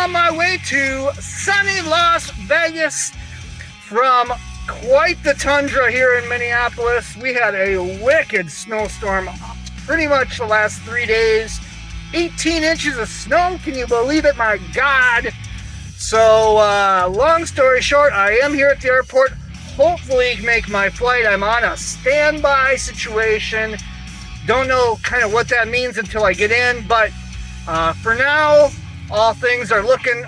on my way to sunny Las Vegas from quite the tundra here in Minneapolis. We had a wicked snowstorm pretty much the last 3 days. 18 inches of snow, can you believe it? My God. So, long story short, I am here at the airport. Hopefully make my flight. I'm on a standby situation. Don't know kind of what that means until I get in, but for now, all things are looking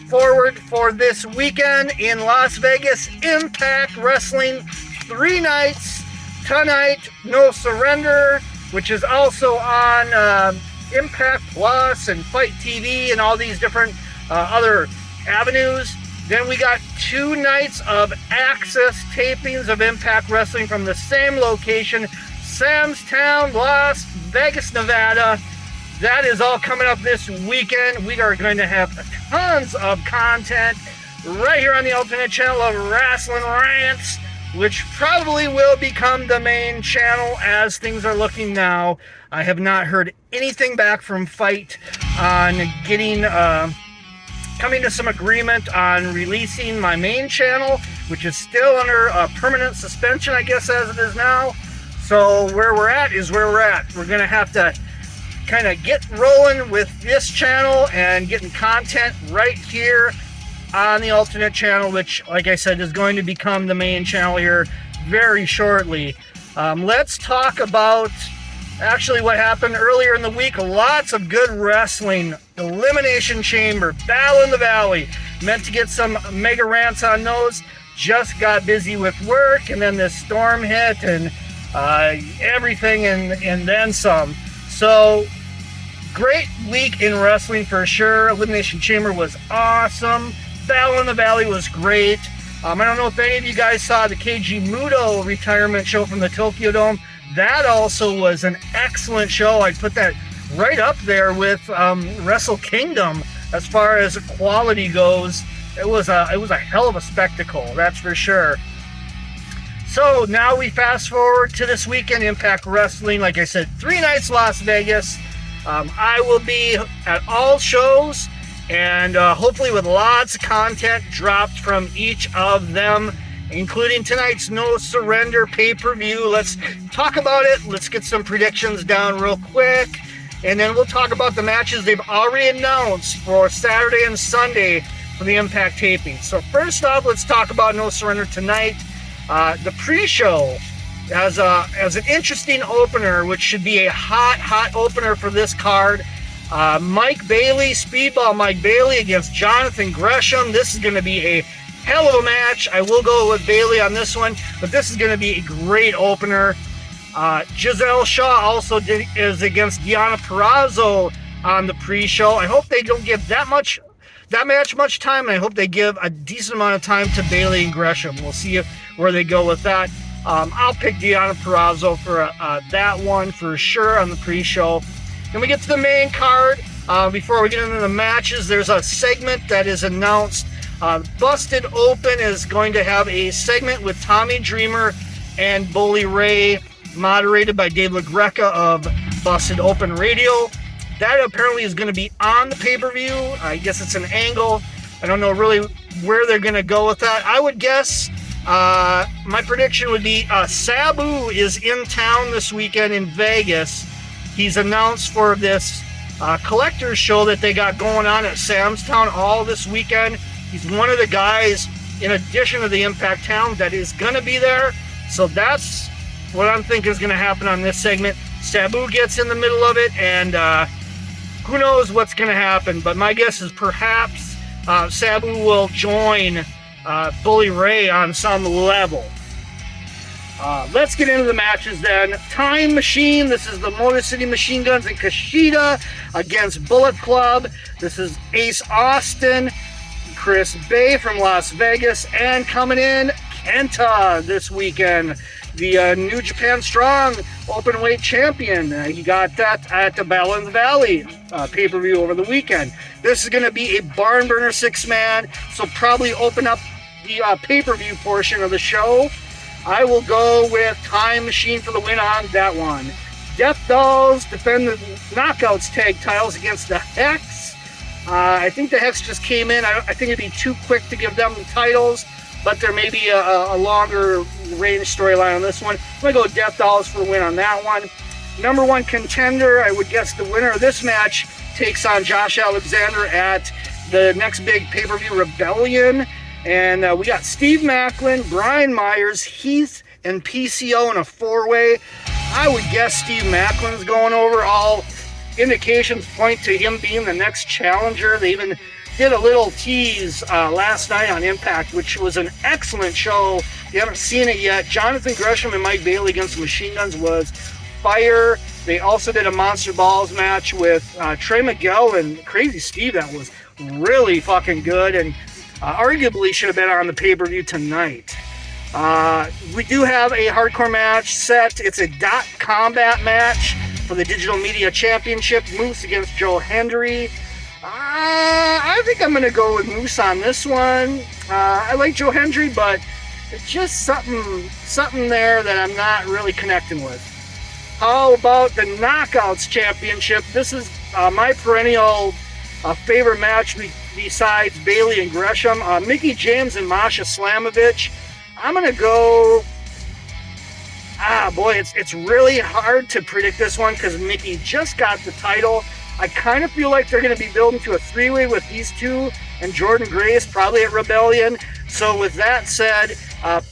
forward for this weekend in Las Vegas. Impact Wrestling, 3 nights. Tonight, No Surrender, which is also on Impact Plus and Fight TV and all these different other avenues. Then we got 2 nights of AXS tapings of Impact Wrestling from the same location, Sam's Town, Las Vegas, Nevada. That is all coming up this weekend. We are going to have tons of content right here on the alternate channel of Rasslin Rants, which probably will become the main channel as things are looking now. I have not heard anything back from Fight on getting coming to some agreement on releasing my main channel, which is still under permanent suspension, I guess, as it is now. So where we're at is where we're at. We're gonna have to kind of get rolling with this channel and getting content right here on the alternate channel, which, like I said, is going to become the main channel here very shortly. Let's talk about actually what happened earlier in the week. Lots of good wrestling. Elimination Chamber, Battle in the Valley. Meant to get some mega rants on those. Just got busy with work, and then this storm hit, and everything and then some. So, great week in wrestling for sure. Elimination Chamber was awesome. Battle in the Valley was great. I don't know if any of you guys saw the KG Muto retirement show from the Tokyo Dome. That also was an excellent show. I'd put that right up there with Wrestle Kingdom as far as quality goes. It was a hell of a spectacle, that's for sure. So now we fast forward to this weekend, Impact Wrestling. Like I said, 3 nights Las Vegas. I will be at all shows, and hopefully with lots of content dropped from each of them, including tonight's No Surrender pay-per-view. Let's talk about it. Let's get some predictions down real quick, and then we'll talk about the matches they've already announced for Saturday and Sunday for the Impact taping. So first off, let's talk about No Surrender tonight. The pre-show has an interesting opener, which should be a hot opener for this card. Mike Bailey, Speedball Mike Bailey against Jonathan Gresham. This is going to be a hell of a match. I will go with Bailey on this one, but this is going to be a great opener. Giselle Shaw also is against Deonna Purrazzo on the pre-show. I hope they don't give that match much time, and I hope they give a decent amount of time to Bailey and Gresham. We'll see where they go with that. I'll pick Deonna Purrazzo for that one for sure on the pre-show. Then we get to the main card. Before we get into the matches, there's a segment that is announced. Busted Open is going to have a segment with Tommy Dreamer and Bully Ray, moderated by Dave LaGreca of Busted Open Radio. That apparently is going to be on the pay-per-view. I guess it's an angle. I don't know really where they're going to go with that. I would guess, my prediction would be Sabu is in town this weekend in Vegas. He's announced for this collector's show that they got going on at Sam's Town all this weekend. He's one of the guys, in addition to the Impact Town, that is going to be there. So that's what I'm thinking is going to happen on this segment. Sabu gets in the middle of it, and who knows what's going to happen. But my guess is perhaps Sabu will join Bully Ray on some level. Let's get into the matches then. Time Machine. This is the Motor City Machine Guns and Kushida against Bullet Club. This is Ace Austin, Chris Bay from Las Vegas, and coming in, Kenta this weekend, the New Japan Strong Openweight Champion. He got that at the Battle in the Valley pay-per-view over the weekend. This is going to be a barn burner 6-man, so probably open up the pay-per-view portion of the show. I will go with Time Machine for the win on that one. Death Dolls defend the Knockouts tag titles against the Hex. I think the Hex just came in. I think it'd be too quick to give them the titles, but there may be a longer range storyline on this one. I'm going to go Death Dolls for the win on that one. Number one contender, I would guess the winner of this match takes on Josh Alexander at the next big pay-per-view, Rebellion. And we got Steve Macklin, Brian Myers, Heath, and PCO in a four-way. I would guess Steve Macklin's going over. All indications point to him being the next challenger. They even did a little tease last night on Impact, which was an excellent show. If you haven't seen it yet, Jonathan Gresham and Mike Bailey against the Machine Guns was fire. They also did a Monster Balls match with Trey Miguel and Crazy Steve that was really fucking good, and arguably should have been on the pay-per-view tonight. We do have a hardcore match set. It's a dot combat match for the Digital Media Championship. Moose against Joe Hendry. I think I'm going to go with Moose on this one. I like Joe Hendry, but it's just something there that I'm not really connecting with. How about the Knockouts Championship? This is my perennial favorite match besides Bailey and Gresham. Mickie James and Masha Slamovich. I'm going to go... it's really hard to predict this one because Mickie just got the title. I kind of feel like they're going to be building to a three-way with these two and Jordan Grace, probably at Rebellion. So with that said,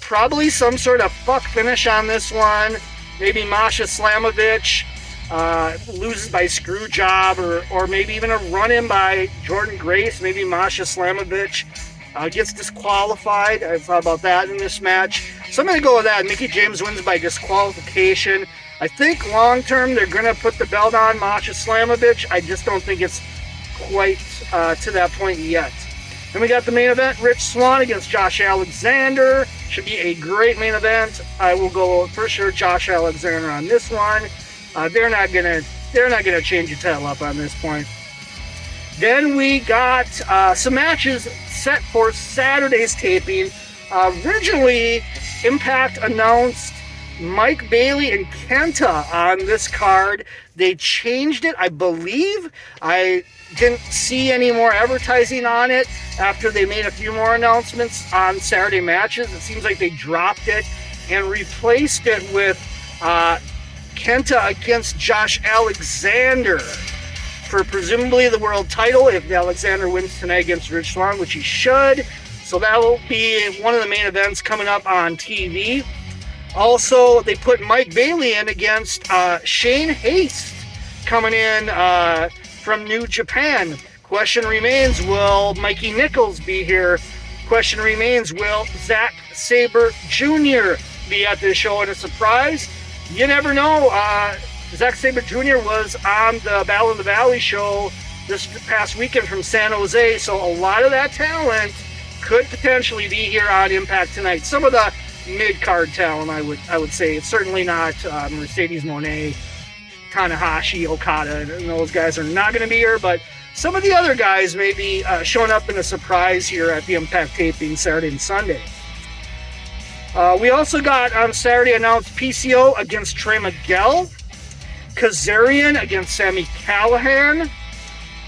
probably some sort of fuck finish on this one. Maybe Masha Slamovich loses by screw job, or maybe even a run-in by Jordan Grace. Maybe Masha Slamovich gets disqualified. I thought about that in this match. So I'm going to go with that. Mickie James wins by disqualification. I think long-term they're going to put the belt on Masha Slamovich. I just don't think it's quite to that point yet. Then we got the main event, Rich Swann against Josh Alexander. Should be a great main event. I will go for sure Josh Alexander on this one. They're not gonna change the title up on this point. Then we got some matches set for Saturday's taping. Originally, Impact announced Mike Bailey and Kenta on this card. They changed it, I believe. I didn't see any more advertising on it after they made a few more announcements on Saturday matches. It seems like they dropped it and replaced it with Kenta against Josh Alexander for presumably the world title if Alexander wins tonight against Rich Swann, which he should. So that will be one of the main events coming up on TV. Also, they put Mike Bailey in against Shane Haste coming in from New Japan. Question remains, will Mikey Nichols be here? Question remains, will Zack Sabre Jr. be at this show? And a surprise, you never know. Zack Sabre Jr. was on the Battle of the Valley show this past weekend from San Jose, so a lot of that talent could potentially be here on Impact tonight. Some of the mid-card talent, I would say. It's certainly not Mercedes Moné, Tanahashi, Okada, and those guys are not going to be here, but some of the other guys may be showing up in a surprise here at the Impact taping Saturday and Sunday. We also got on Saturday announced PCO against Trey Miguel, Kazarian against Sami Callihan,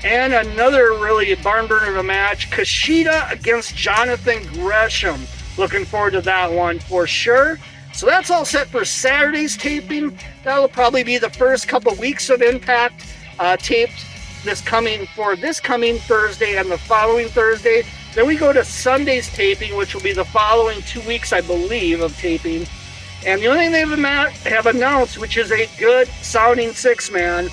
and another really barn burner of a match, Kushida against Jonathan Gresham. Looking forward to that one for sure. So that's all set for Saturday's taping. That'll probably be the first couple weeks of Impact taped this coming Thursday and the following Thursday. Then we go to Sunday's taping, which will be the following 2 weeks, I believe, of taping. And the only thing they have announced, which is a good sounding six-man,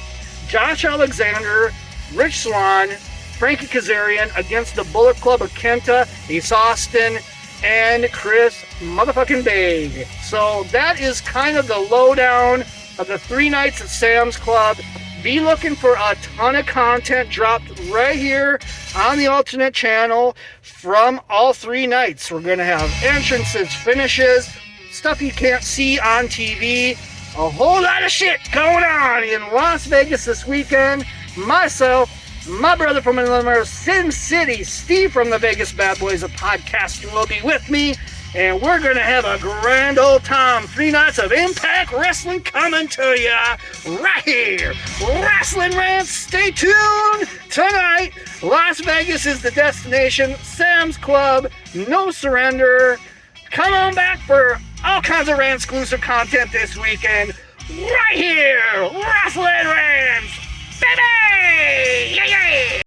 Josh Alexander, Rich Swann, Frankie Kazarian against the Bullet Club of Kenta, Ace Austin, and Chris motherfucking Bay. So that is kind of the lowdown of the 3 nights at Sam's Club. Be looking for a ton of content dropped right here on the alternate channel from all 3 nights. We're going to have entrances, finishes, stuff you can't see on TV, a whole lot of shit going on in Las Vegas this weekend. Myself, my brother from another Sin City, Steve from the Vegas Bad Boys of Podcasting will be with me. and we're going to have a grand old time. 3 nights of Impact Wrestling coming to you right here. Rasslin Rants, stay tuned. Tonight, Las Vegas is the destination. Sam's Club, No Surrender. Come on back for all kinds of Rant-exclusive content this weekend. Right here, Rasslin Rants, baby! Yeah, yeah!